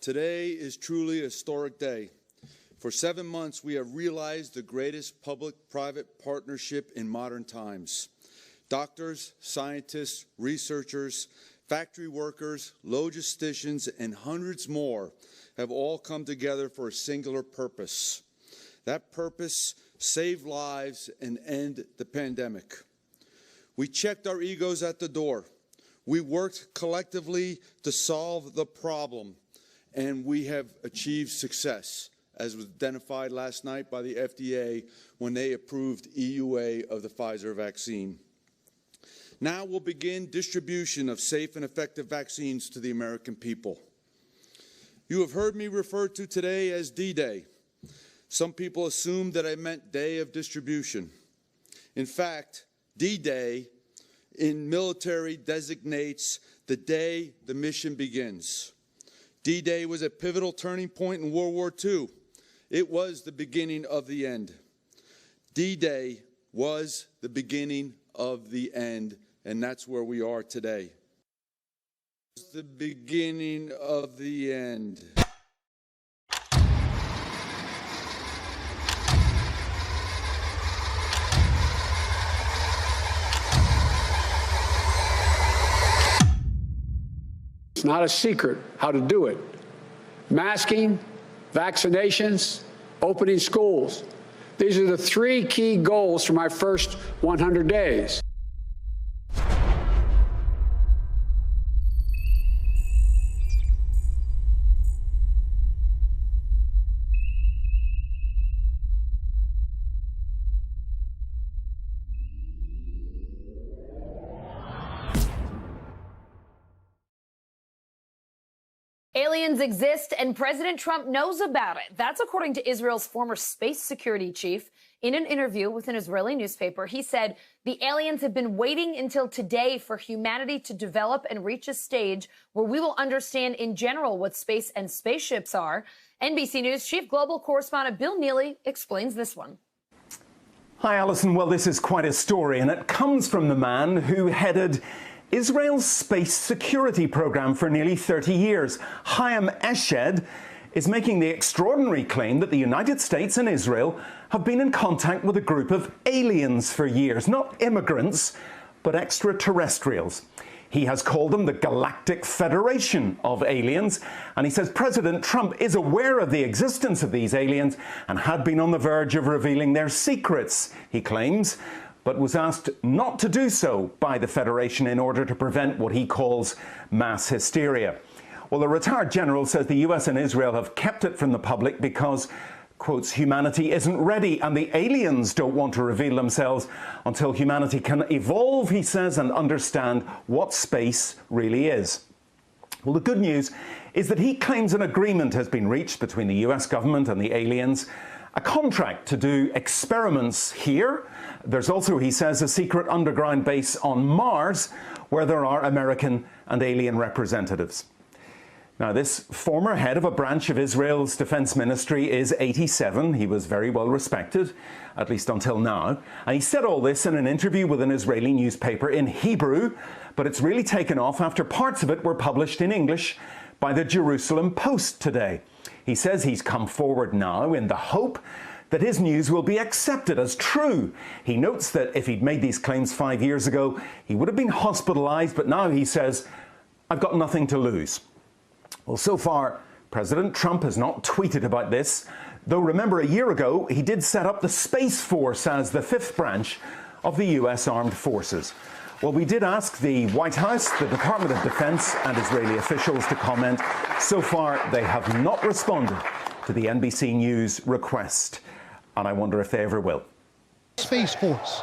Today is truly a historic day. For 7 months, we have realized the greatest public-private partnership in modern times. Doctors, scientists, researchers, factory workers, logisticians, and hundreds more have all come together for a singular purpose. That purpose: save lives and end the pandemic. We checked our egos at the door. We worked collectively to solve the problem, and we have achieved success, as was identified last night by the FDA when they approved EUA of the Pfizer vaccine. Now we'll begin distribution of safe and effective vaccines to the American people. You have heard me refer to today as D-Day. Some people assumed that I meant day of distribution. In fact, D-Day in military designates the day the mission begins. D-Day was a pivotal turning point in World War II. It was the beginning of the end. D-Day was the beginning of the end, and that's where we are today. It's the beginning of the end. It's not a secret how to do it. Masking, vaccinations, opening schools. These are the 3 key goals for my first 100 days. Aliens exist, and President Trump knows about it. That's according to Israel's former space security chief. In an interview with an Israeli newspaper, he said the aliens have been waiting until today for humanity to develop and reach a stage where we will understand in general what space and spaceships are. NBC News chief global correspondent Bill Neely explains this one. Hi, Alison. Well, this is quite a story, and it comes from the man who headed Israel's space security program for nearly 30 years. Chaim Eshed is making the extraordinary claim that the United States and Israel have been in contact with a group of aliens for years. Not immigrants, but extraterrestrials. He has called them the Galactic Federation of Aliens, and he says President Trump is aware of the existence of these aliens and had been on the verge of revealing their secrets, he claims, but was asked not to do so by the Federation in order to prevent what he calls mass hysteria. Well, the retired general says the US and Israel have kept it from the public because, quotes, humanity isn't ready and the aliens don't want to reveal themselves until humanity can evolve, he says, and understand what space really is. Well, the good news is that he claims an agreement has been reached between the US government and the aliens, a contract to do experiments here. There's also, he says, a secret underground base on Mars where there are American and alien representatives. Now, this former head of a branch of Israel's defense ministry is 87. He was very well respected, at least until now. And he said all this in an interview with an Israeli newspaper in Hebrew, but it's really taken off after parts of it were published in English by the Jerusalem Post today. He says he's come forward now in the hope that his news will be accepted as true. He notes that if he'd made these claims 5 years ago, he would have been hospitalized, but now he says, I've got nothing to lose. Well, so far, President Trump has not tweeted about this, though remember a year ago, he did set up the Space Force as the 5th branch of the US Armed Forces. Well, we did ask the White House, the Department of Defense and Israeli officials to comment. So far, they have not responded to the NBC News request, and I wonder if they ever will. Space Force.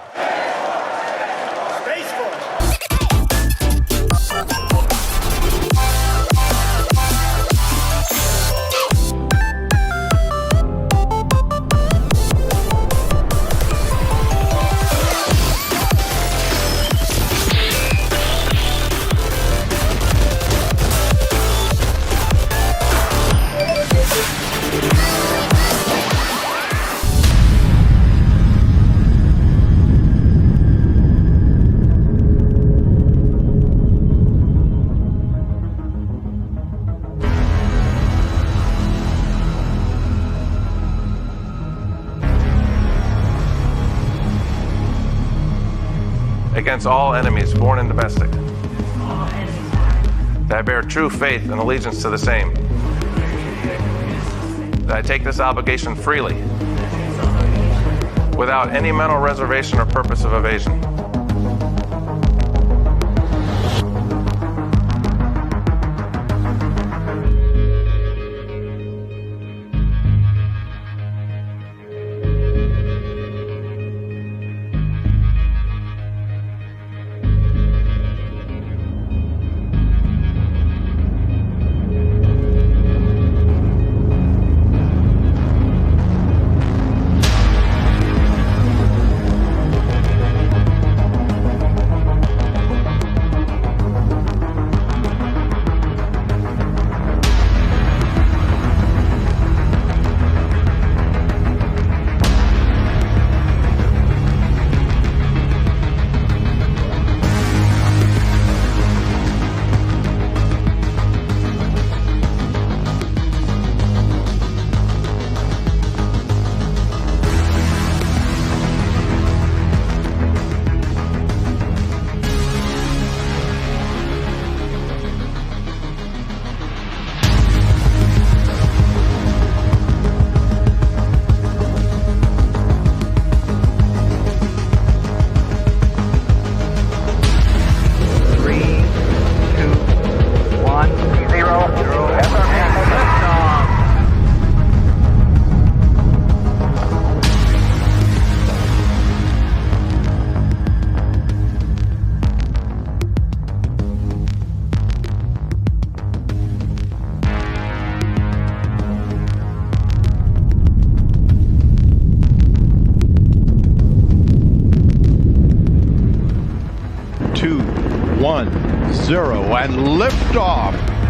against all enemies, foreign and domestic, that I bear true faith and allegiance to the same, that I take this obligation freely, without any mental reservation or purpose of evasion. Two, one, zero, and liftoff.